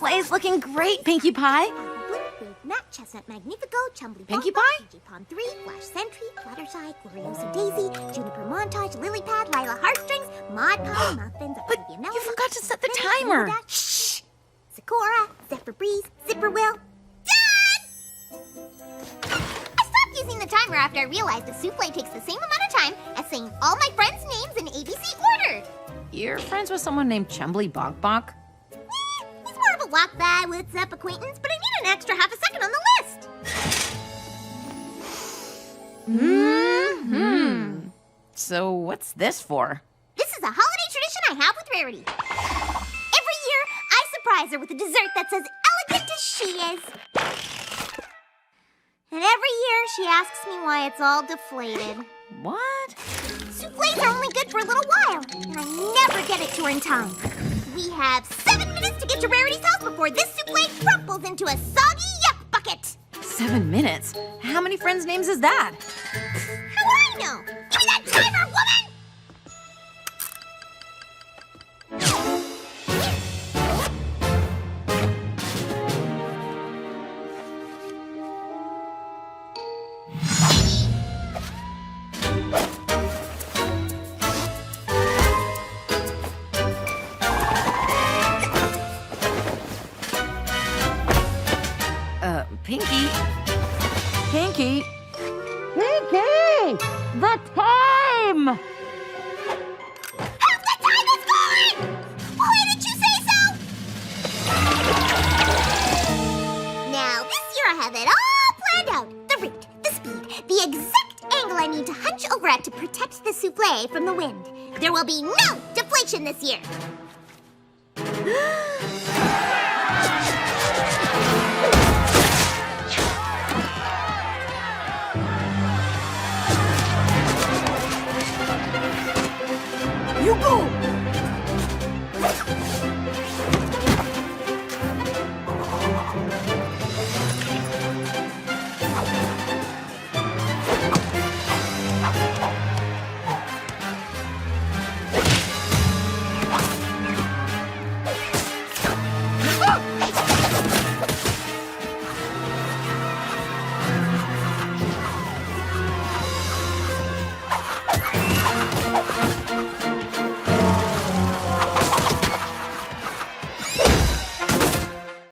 souffle is looking great, Pinkie Pie. Nut, Chestnut Magnifico, Chumbly Pinkie Bonbon, Pie? PJ Pond 3, Flash Sentry, Fluttershy, Glorioso Daisy, Juniper Montage, Lily Pad, Lila Heartstrings, Mod Pie, Muffins, But Olivia you Melody, forgot to set the Penny, timer. Yoda, Shh! Sakura, Zephyr Breeze, Zipperwill. Done! I stopped using the timer after I realized the souffle takes the same amount of time as saying all my friends' names in ABC order. You're friends with someone named Chumbly Bok Bok? He's more of a walk-by, what's-up acquaintance, but I need an extra half a second on the list. So what's this for? This is a holiday tradition I have with Rarity. Every year, I surprise her with a dessert that's as elegant as she is. And every year, she asks me why it's all deflated. What? Soufflés are only good for a little while, and I never get it to her in time. We have 7 minutes to get to Rarity's house before this soufflé crumples into a soggy yuck bucket. 7 minutes? How many friends' names is that? How would I know? Give me that timer, woman! Pinkie? Pinkie? Pinkie! The time! Half the time is gone! Why didn't you say so? Now, this year I have it all planned out. The rate, the speed, the exact angle I need to hunch over at to protect the soufflé from the wind. There will be no deflation this year. You go!